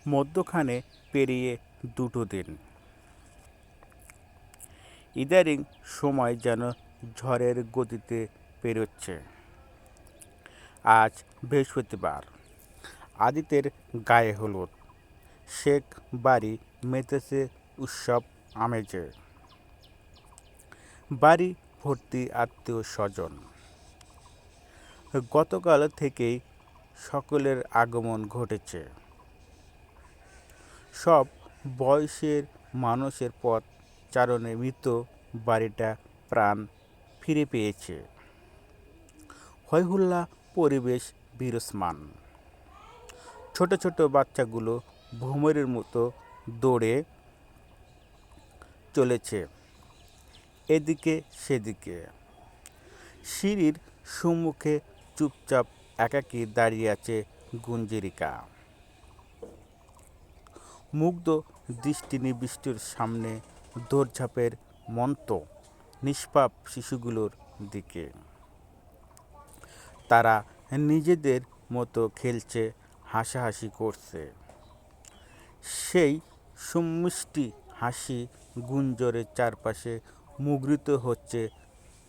মধ্যখানে পেরিয়ে 2 দিন। ইদারিং সময় যেন ঝড়ের গতিতে পেরোচ্ছে। আজ বৃহস্পতিবার। আদিতের গায়ে হলুদ। শেখ বাড়ি মেতেছে উৎসব আমেজে। বাড়ি ভর্তি আত্মীয় স্বজন। গতকাল থেকেই সকলের আগমন ঘটেছে। সব বয়সের মানুষের পথ চারণে মৃত বাড়িটা প্রাণ ফিরে পেয়েছে। হইহুল্লা পরিবেশ বিরাজমান। ছোট ছোট বাচ্চাগুলো ভ্রমরের মতো দৌড়ে চলেছে এদিকে সেদিকে। সিঁড়ির সম্মুখে চুপচাপ একাকী দাঁড়িয়ে আছে গুঞ্জরিকা। মুগ্ধ দৃষ্টি নিবিষ্টের সামনে দৌড়ঝাঁপের মন্ত্র নিষ্পাপ শিশুগুলোর দিকে। তারা নিজেদের মতো খেলছে, হাসাহাসি করছে। সেই সুমিষ্টি হাসি গুঞ্জরের চারপাশে মুখরিত হচ্ছে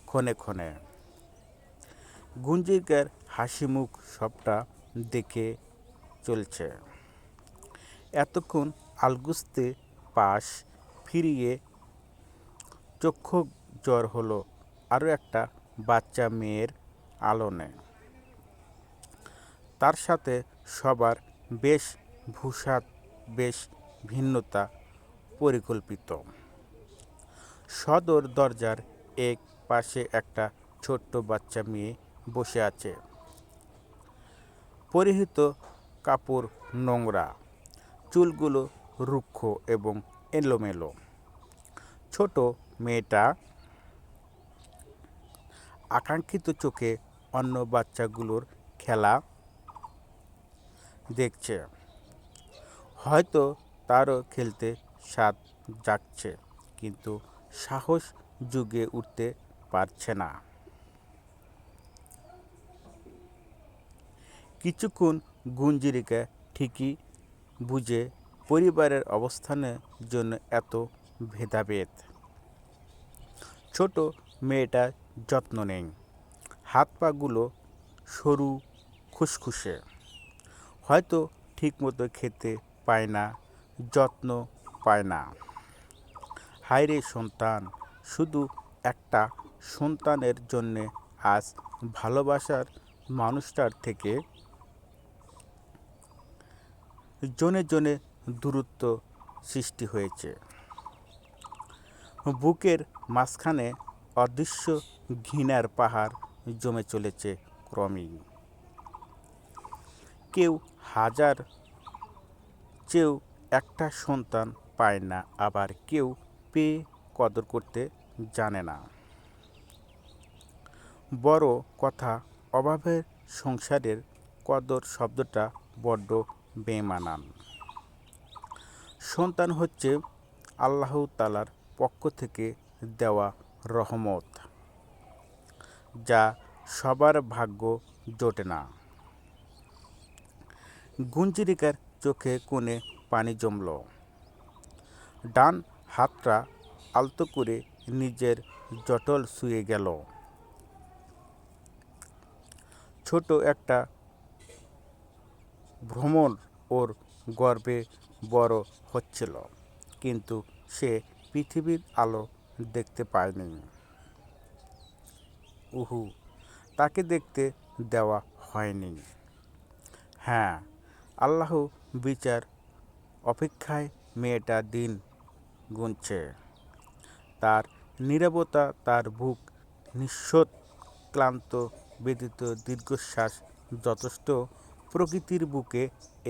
ক্ষণে ক্ষণে। গুঞ্জরিকার হাসি মুখ সবটা দেখে চলছে। এতক্ষণ আলগুস্তে পাশ ফিরিয়ে চক্ষু জ্বর হলো আরও একটা বাচ্চা মেয়ের আলোনে। তার সাথে সবার বেশভূষা বেশ ভিন্নতা পরিকল্পিত। সদর দরজার এক পাশে একটা ছোট্ট বাচ্চা মেয়ে বসে আছে। পরিহিত কাপড় নোংরা, চুলগুলো রুক্ষ এবং এলোমেলো। ছোট মেয়েটা আকাঙ্ক্ষিত চোখে অন্য বাচ্চাগুলোর খেলা দেখছে। হয়তো তারও খেলতে স্বাদ জাগছে, কিন্তু সাহস জুগে উঠতে পারছে না। কিছুক্ষণ গুঞ্জরিকা ঠিকই বুঝে পরিবারের অবস্থানের জন্য এত ভেদাভেদ। ছোট মেয়েটার যত্ন নেই। হাত পাগুলো সরু খুসখুসে। হয়তো ঠিকমতো খেতে পায় না, যত্ন পায় না। হায়রে সন্তান, শুধু একটা সন্তানের জন্যে আজ ভালোবাসার মানুষটার থেকে জনে জনে দূরত্ব সৃষ্টি হয়েছে। বুকের মাঝখানে অদৃশ্য ঘৃণার পাহাড় জমে চলেছে ক্রমেই। কেউ হাজার চেয়েও একটা সন্তান পায় না, আবার কেউ পেয়ে কদর করতে জানে না। বড় কথা, অভাবের সংসারের কদর শব্দটা বড্ড বেমানান। সন্তান হচ্ছে আল্লাহ তাআলার পক্ষ থেকে দেওয়া রহমত, যা সবার ভাগ্য জোটে না। গুঞ্জরিকার চোখে কোণে পানি জমল। ডান হাতটা আলতো করে নিজের জটল শুয়ে গেল। ছোট একটা ভ্রমর ওর গর্ভে বড় হচ্ছিল, কিন্তু সে পৃথিবীর আলো দেখতে পায়নি। উহু, তাকে দেখতে দেওয়া হয়নি। হ্যাঁ, আল্লাহ বিচার অপেক্ষায় মেয়েটা দিন গুনছে। তার নীরবতা, তার বুক নিঃশব্দ, ক্লান্ত, ব্যথিত দীর্ঘশ্বাস যথেষ্ট প্রকৃতির বুকে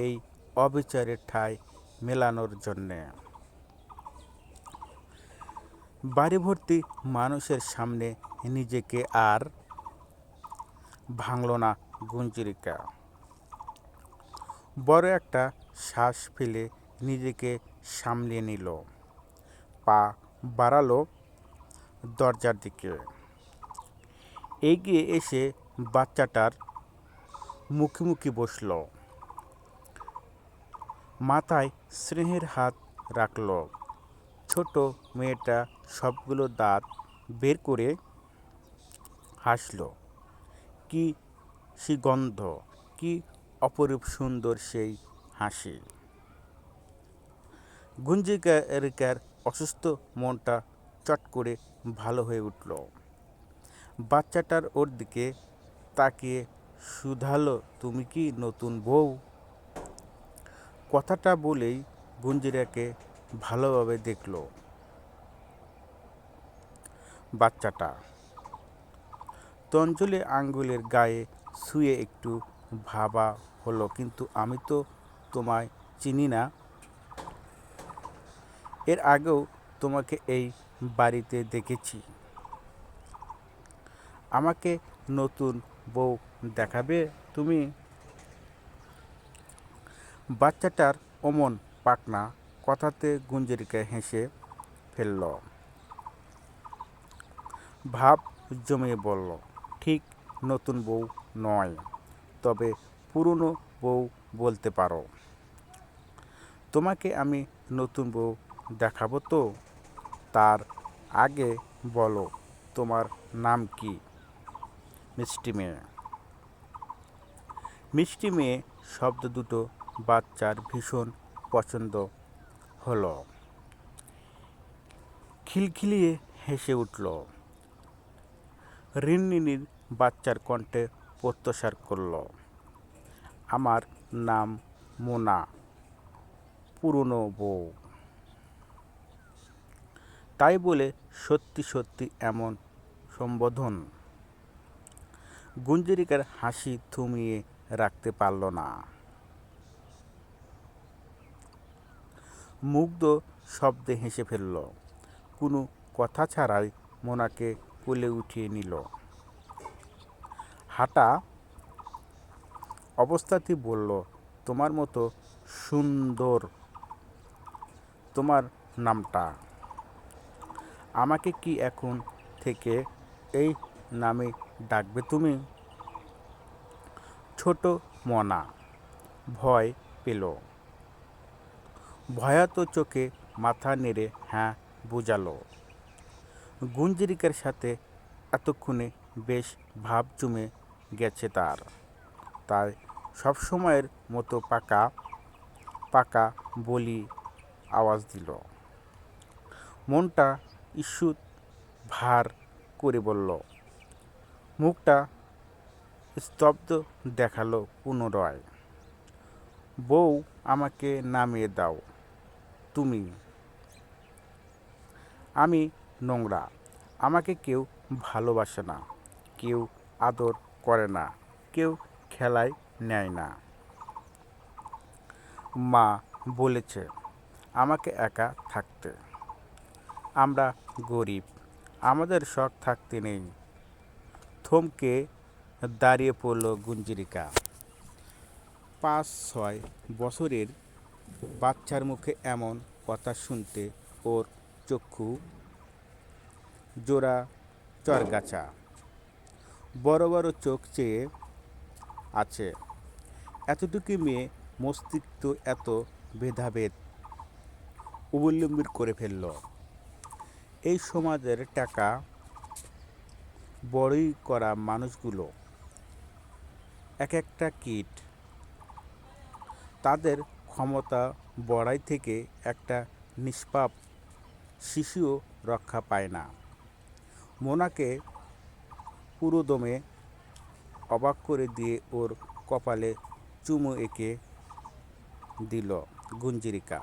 এই অবিচারের ঠাঁই মেলানোর জন্যে। বাড়ি ভর্তি মানুষের সামনে নিজেকে আর ভাঙল না গুঞ্জরিকা। বড় একটা শ্বাস ফেলে নিজেকে সামলিয়ে নিল। পা বাড়ালো দরজার দিকে। এগিয়ে এসে বাচ্চাটার মুখোমুখি বসল। মাথায় স্নেহের হাত রাখল। ছোট মেয়েটা সবগুলো দাঁত বের করে হাসল। কি সুগন্ধ, কি অপরূপ সুন্দর সেই হাসি! গুঞ্জিকার অসুস্থ মনটা চট করে ভালো হয়ে উঠল। বাচ্চাটার ওর দিকে তাকিয়ে শুধালো, তুমি কি নতুন বউ? কথাটা বলেই গুঞ্জিরাকে ভালোভাবে দেখল বাচ্চাটা। তঞ্জলি আঙ্গুলের গায়ে শুয়ে একটু ভাবা হলো, কিন্তু আমি তো তোমায় চিনি না। এর আগেও তোমাকে এই বাড়িতে দেখেছি। আমাকে নতুন বউ দেখাবে তুমি? বাচ্চাটার অমন পাকনা কথাতে গুঞ্জরিকা হেসে ফেলল। ভাব জমিয়ে বলল, ঠিক নতুন বউ নয়, তবে পুরনো বউ বলতে পারো। তোমাকে আমি নতুন বউ দেখাবো তো, তার আগে বলো তোমার নাম কি? মিষ্টি মেয়ে। মিষ্টি মেয়ে শব্দ দুটো বাচ্চার ভীষণ পছন্দ হলো। খিলখিলিয়ে হেসে উঠল। রিনরিনির বাচ্চার কণ্ঠে প্রত্যাশার করল, আমার নাম মোনা, পুরনো বউ। তাই বলে সত্যি সত্যি এমন সম্বোধন? গুঞ্জরিকার হাসি থামিয়ে রাখতে পারল না। মুগ্ধ শব্দে হেসে ফেলল। কোনো কথা ছাড়াই মোনাকে কোলে উঠিয়ে নিল। হাঁটা অবস্থাতেই বলল, তোমার মতো সুন্দর তোমার নামটা। আমাকে কি এখন থেকে এই নামে ডাকবে তুমি? ছোট মনা ভয় পেল। ভয়াত চোখে মাথা নেড়ে হ্যাঁ বুঝালো। গুঞ্জরিকার সাথে এতক্ষণে বেশ ভাব জমে গেছে তার, তাই সবসময়ের মতো পাকা পাকা বলি আওয়াজ দিল। মনটা ঈষৎ ভার করে বলল, মুখটা স্তব্ধ দেখালো পুনরায়। বউ, আমাকে নামিয়ে দাও তুমি। আমি নোংরা, আমাকে কেউ ভালোবাসে না, কেউ আদর করে না, কেউ খেলায় নেয় না। মা বলেছে আমাকে একা থাকতে। আমরা গরিব, আমাদের শখ থাকতে নেই। থমকে দাঁড়িয়ে পড়ল গুঞ্জরিকা। 5-6 বছরের বাচ্চার মুখে এমন কথা শুনতে ওর চক্ষু জোড়া চরগাছা। বড় বড় চোখ চেয়ে আছে। এতটুকু মেয়ে মস্তিষ্ক এত ভেদাভেদ অবলম্বন করে ফেলল। এই সমাজের টাকা বড়ই করা মানুষগুলো এক একটা কীট। তাদের ক্ষমতা বড়াই থেকে একটা নিষ্পাপ শিশুও রক্ষা পায় না। মোনাকে পুরোদমে অবাক করে দিয়ে ওর কপালে চুমু এঁকে দিল গুঞ্জরিকা।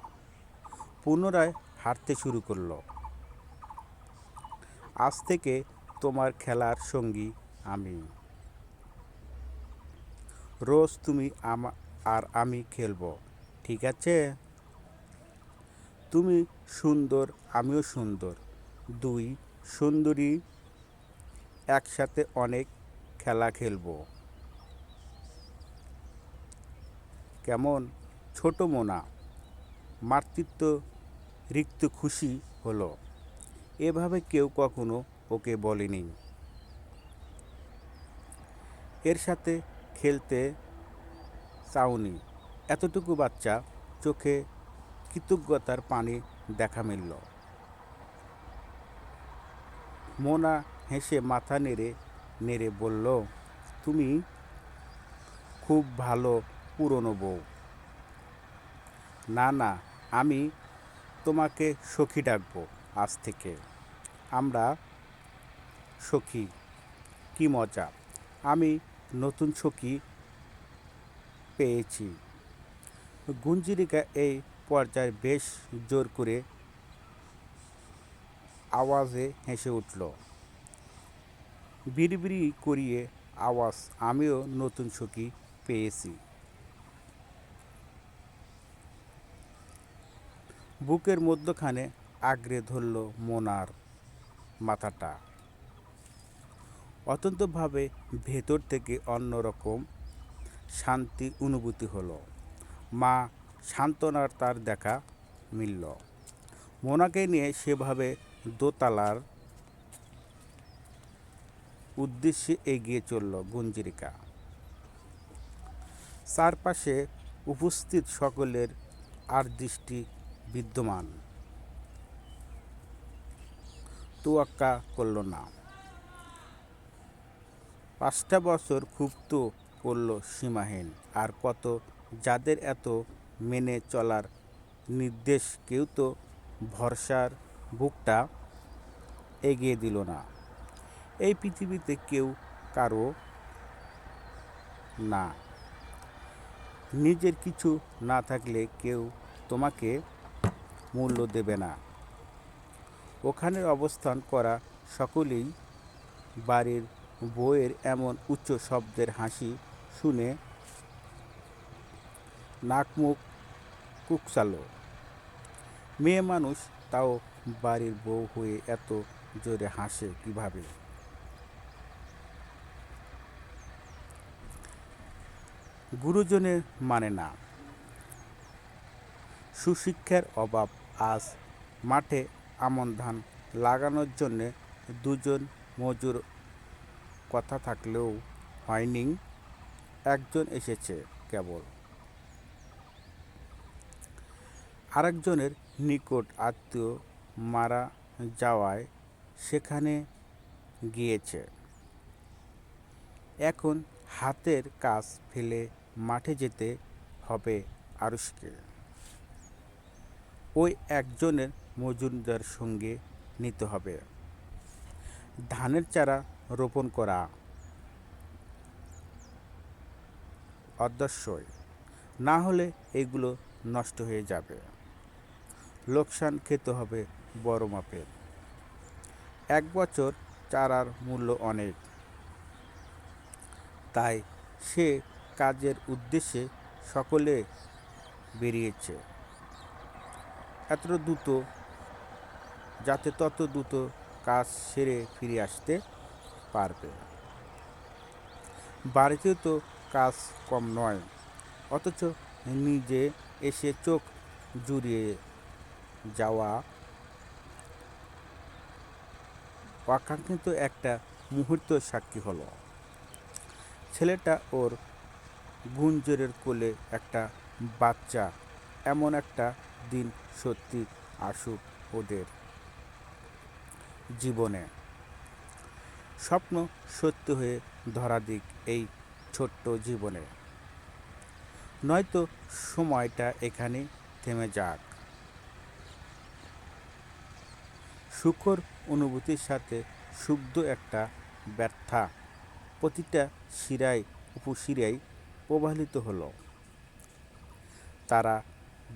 পুনরায় হাঁটতে শুরু করলো। আজ থেকে তোমার খেলার সঙ্গী আমি। রোজ তুমি আর আমি খেলবো, ঠিক আছে? তুমি সুন্দর, আমিও সুন্দর, দুই সুন্দরী একসাথে অনেক খেলা খেলবো। কেমন ছোট মোনা মাতৃত্ব রিক্ত খুশি হলো। এভাবে কেউ কখনো ওকে বলেনি। এর সাথে খেলতে চাওনি? এতটুকু বাচ্চা চোখে কৃতজ্ঞতার পানি দেখা মিলল। মোনা হেসে মাথা নেড়ে নেড়ে বলল, তুমি খুব ভালো পুরনো বউ। না না, আমি তোমাকে সখী ডাকবো আজ থেকে। আমরা সখী। কি মজা, আমি নতুন সখী পেয়েছি। গুঞ্জরিকা এই পর্যায়ে বেশ জোর করে আওয়াজে হেসে উঠল। বিড়বিড়ি করিয়ে আওয়াজ, আমিও নতুন সখী পেয়েছি। বুকের মধ্যখানে আঁকড়ে ধরল মোনার মাথাটা। অত্যন্তভাবে ভেতর থেকে অন্যরকম শান্তি অনুভূতি হলো। মা সান্ত্বনার তার দেখা মিলল। মোনাকে নিয়ে সেভাবে দোতলার উদ্দেশ্যে এগিয়ে চলল গুঞ্জরিকা। চারপাশে উপস্থিত সকলের আর দৃষ্টি বিদ্যমান তোয়াক্কা করল না। 5টা বছর খুব তো করল সীমাহীন। আর কত যাদের এত মেনে চলার নির্দেশ, কেউ তো ভরসার বুকটা এগিয়ে দিল না। এই পৃথিবীতে কেউ কারো না। নিজের কিছু না থাকলে কেউ তোমাকে মূল্য দেবে না। ওখানে অবস্থান করা সকলেই বাড়ির বউয়ের এমন উচ্চ শব্দের হাসি শুনে নাকমুখ কুকসালো। মেয়ে মানুষ, তাও বাড়ির বউ হয়ে এত জোরে হাসে কিভাবে? গুরুজনের মানে না, সুশিক্ষার অভাব। আজ মাঠে আমন ধান লাগানোর জন্যে 2জন মজুর কথা থাকলেও হয়নি, একজন এসেছে কেবল। আরেকজনের নিকট আত্মীয় মারা যাওয়ায় সেখানে গিয়েছে। এখন হাতের কাজ ফেলে মাঠে যেতে হবে আরুষকে। ওই একজনের মজুরদার সঙ্গে নিতে হবে। ধানের চারা রোপণ করা অবশ্যই, না হলে এগুলো নষ্ট হয়ে যাবে। লোকসান খেতে হবে বড় মাপের। 1 বছর চারার মূল্য অনেক। তাই সে কাজের উদ্দেশ্যে সকলে বেরিয়েছে। এত দ্রুত, যাতে তত দ্রুত কাজ সেরে ফিরে আসতে পারবে। বাড়িতেও তো কাজ কম নয়, অথচ নিজে এসে চোখ জুড়িয়ে যাওয়া অকাঙ্ক্ষিত একটা মুহূর্ত সাক্ষী হলো। ছেলেটা ওর গুঞ্জরের কোলে একটা বাচ্চা, এমন একটা দিন সত্যি আসুক ওদের জীবনে। স্বপ্ন সত্যি হয়ে ধরা দিক এই ছোট্ট জীবনে। নয়তো সময়টা এখানে থেমে যাক। সুখর অনুভূতির সাথে শুদ্ধ একটা ব্যথা প্রতিটা শিরায় উপশিরায় প্রবাহিত হলো। তারা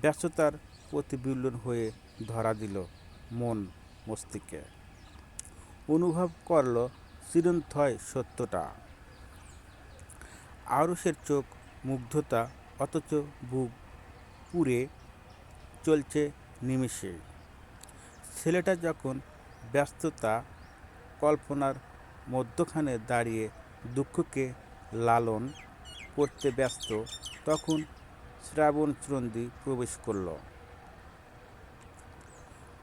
ব্যস্ততার প্রতিবিম্ব হয়ে ধরা দিল মন মস্তিষ্কে। অনুভব করল চিরন্তন সত্যটা। আরুষের চোখ মুগ্ধতা, অথচ বুক পুড়ে চলছে নিমেষে। ছেলেটা যখন ব্যস্ততা কল্পনার মধ্যখানে দাঁড়িয়ে দুঃখকে লালন করতে ব্যস্ত, তখন শ্রাবণচন্দ্রী প্রবেশ করল।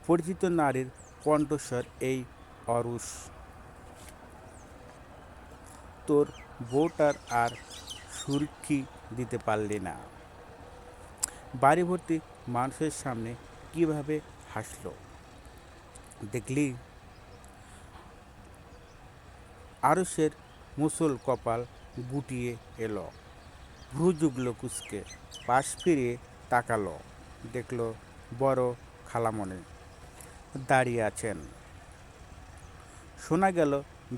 পরিচিত নারীর কণ্ঠস্বর, এই আরুষ, তোর বউটার আর সুরক্ষি দিতে পারলি না? বাড়ি ভর্তি মানুষের সামনে কিভাবে হাসলো দেখলি? আরসের মুসল কপাল গুটিয়ে এলো, ভ্রু যুগল কুচকে, পাশ ফিরিয়ে তাকালো, দেখলো বড় খালামণি দাঁড়িয়ে আছেন। শোনা গেল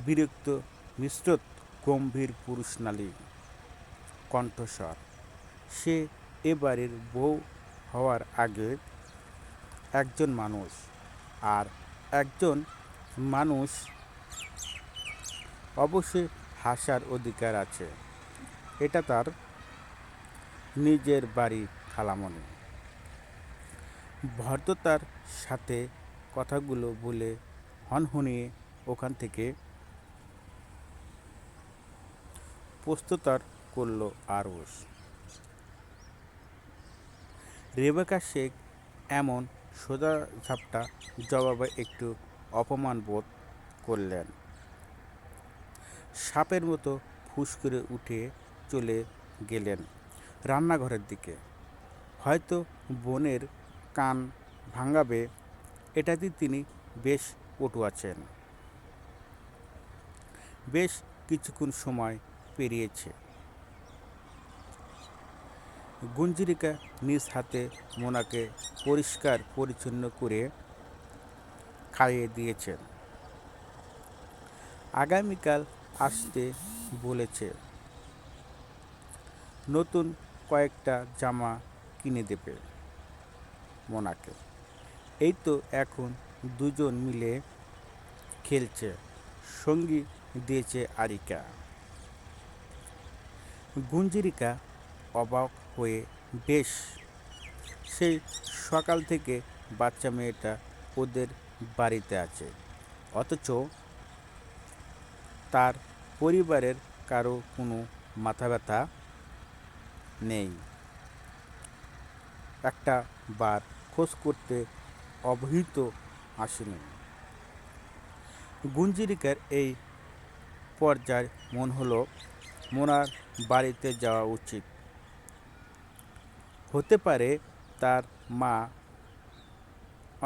বিরক্ত মিশ্রত গম্ভীর পুরুষনালী কণ্ঠস্বর। সে এ বাড়ির বউ হওয়ার আগে একজন মানুষ, আর একজন মানুষ অবশ্যই হাসার অধিকার আছে। এটা তার নিজের বাড়ি খালামণি। ভদ্রতার সাথে কথাগুলো বলে হনহনিয়ে ওখান থেকে প্রস্তুতার করল আরস। রেবেকা শেখ এমন সোজাসাপটা জবাবে একটু অপমান বোধ করলেন। সাপের মতো ফুস করে উঠে চলে গেলেন রান্নাঘরের দিকে। হয়তো বোনের কান ভাঙাবে এটাতে তিনি বেশ পটু আছেন। বেশ কিছুক্ষণ সময় পেরিয়েছে। গুঞ্জরিকা নিজ হাতে মোনাকে পরিষ্কার পরিচ্ছন্ন করে খাইয়ে দিয়েছেন। আগামীকাল আসতে বলেছে। নতুন কয়েকটা জামা কিনে দেবে মোনাকে। এই তো এখন দুজন মিলে খেলছে, সঙ্গী দিয়েছে আরিকা। গুঞ্জরিকা অবাক হয়ে, বেশ, সেই সকাল থেকে বাচ্চা মেয়েটা ওদের বাড়িতে আছে, অথচ তার পরিবারের কারো কোনো মাথা ব্যথা নেই। একটা বার খোঁজ করতে অবহিত আসেনি। গুঞ্জরিকার এই পর্যায়ে মন হলো মোনার বাড়িতে যাওয়া উচিত। হতে পারে তার মা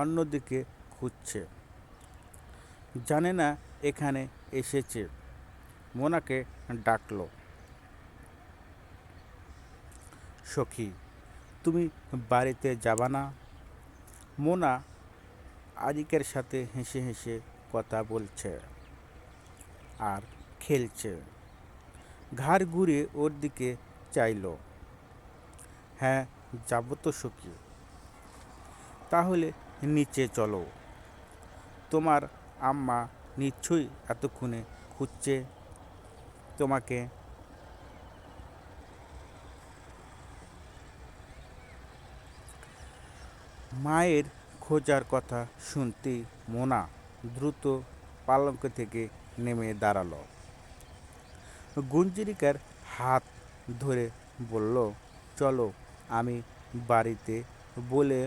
অন্যদিকে খুঁজছে, জানে না এখানে এসেছে। মোনাকে ডাকলো, সখী, তুমি বাড়িতে যাবা না? মোনা আরিকের সাথে হেসে হেসে কথা বলছে আর খেলছে। ঘাড় ঘুরে ওর দিকে চাইল। হ্যাঁ, যাবো তো সখী। তাহলে নিচে চলো। তোমার আম্মা নিশ্চয়ই এতক্ষণে খুঁজছে তোমাকে। মায়ের খোঁজার কথা শুনতেই মোনা দ্রুত পালঙ্ক থেকে নেমে দাঁড়ালো। গুঞ্জরিকার হাত ধরে বলল, চলো, আমি বাড়িতে বলে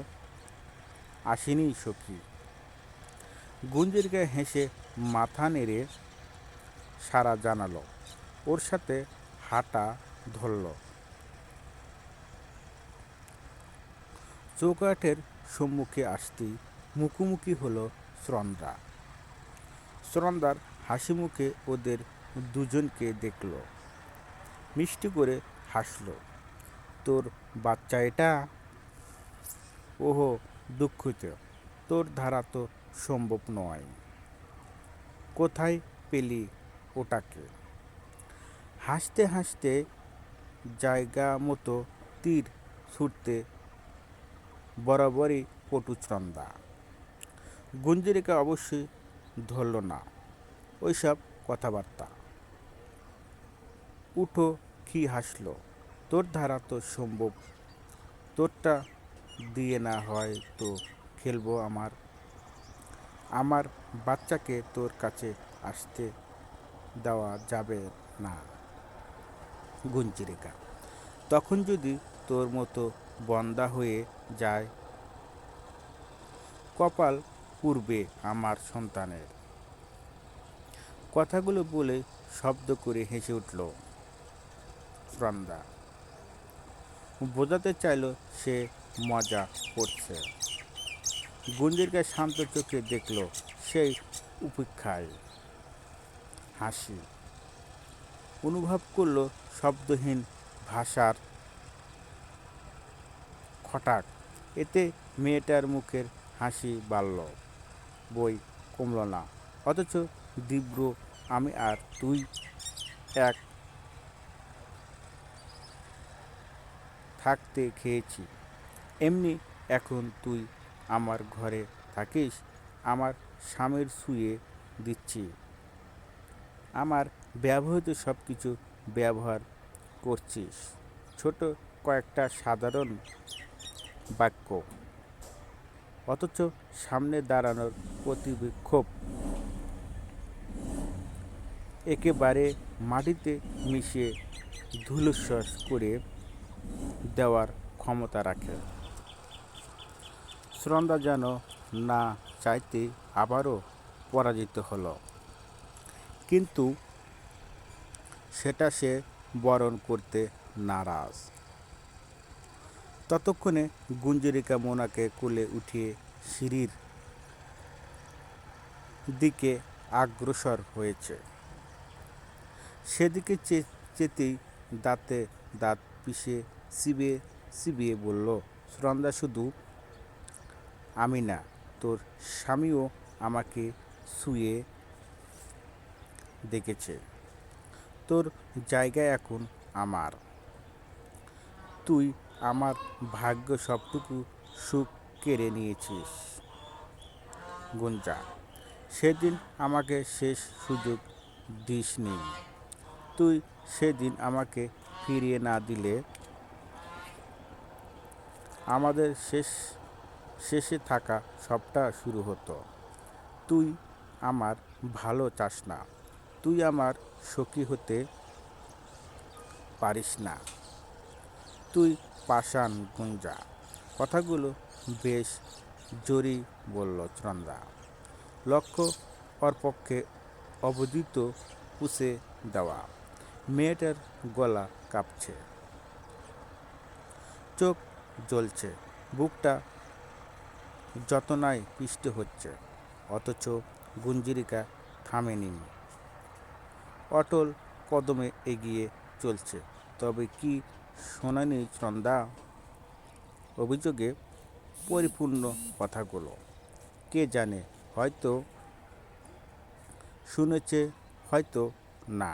আসিনি সখী। গুঞ্জরিকা হেসে মাথা নেড়ে সাড়া জানালো, ওর সাথে হাঁটা ধরল। চৌকাঠের সম্মুখে আসতেই মুখোমুখি হলো শ্রন্দা। শ্রন্দার হাসি মুখে ওদের দুজনকে দেখল, মিষ্টি করে হাসল। তোর বাচ্চা এটা? ওহো, দুঃখিত, তোর ধারা তো সম্ভব নয়। কোথায় পেলি ওটাকে? হাসতে হাসতে জায়গা মতো তীর ছুটতে বরাবরই পটু শ্রন্দা। গুঞ্জরিকা অবশ্যই ধরল না ওইসব কথাবার্তা। উঠো, কি হাসলো? তোর ধারা তো সম্ভব। তোরটা দিয়ে না হয় তো খেলবো আমার বাচ্চাকে তোর কাছে আসতে দেওয়া যাবে না গুঞ্জরিকা। তখন যদি তোর মতো বন্দা হয়ে যায়, কপাল পুড়বে আমার সন্তানের। কথাগুলো বলে শব্দ করে হেসে উঠল শ্রন্দা। বোঝাতে চাইল সে মজা করছে। গুঞ্জিরকে শান্ত চোখে দেখল সেই উপেক্ষায় হাসি। অনুভব করল শব্দহীন ভাষার খটাক। এতে মেয়েটার মুখের হাসি বাড়ল, বই কমল না। অথচ তীব্র আমি আর তুই এক থাকতে খেয়েছি। এমনি এখন তুই আমার ঘরে থাকিস, আমার স্বামীর শুয়ে দিচ্ছি, আমার ব্যবহৃত সব কিছু ব্যবহার করছিস। ছোট কয়েকটা সাধারণ বাক্য, অথচ সামনে দাঁড়ানোর প্রতিবিক্ষোভ একেবারে মাটিতে মিশিয়ে ধূলিসাৎ করে দেওয়ার ক্ষমতা রাখে। সুনন্দা যেন না চাইতে আবারও পরাজিত হলো, কিন্তু সেটা সে বরণ করতে নারাজ। ততক্ষণে গুঞ্জরিকা মোনাকে কোলে উঠিয়ে সিঁড়ির দিকে অগ্রসর হয়েছে। সেদিকে চেতেই দাঁতে দাঁত পিষে চিবিয়ে চিবিয়ে বলল, সুনন্দা, শুধু আমি না, তোর স্বামীও আমাকে শুয়ে দেখেছে। তোর জায়গা এখন আমার। তুই আমার ভাগ্য সবটুকু সুখ কেড়ে নিয়েছিস গুঞ্জা। সেদিন আমাকে শেষ সুযোগ দিসনি। তুই সেদিন আমাকে ফিরিয়ে না দিলে আমাদের শেষে থাকা সবটা শুরু হতো। তুই আমার ভালো চাস না, তুই আমার সখী হতে পারিস না, তুই পাষাণ গুঞ্জা। কথাগুলো বেশ জোরেই বলল সুনন্দা। লক্ষ্য ওর পক্ষে অবদিত পুষে দেওয়া। মেয়েটার গলা কাঁপছে, চোখ জ্বলছে, বুকটা যতনায় পিষ্ট হচ্ছে। অথচ গুঞ্জরিকা থামেনি, অটল কদমে এগিয়ে চলছে। তবে কি শোনেনি সুনন্দা অভিযোগে পরিপূর্ণ কথাগুলো? কে জানে, হয়তো শুনেছে, হয়তো না।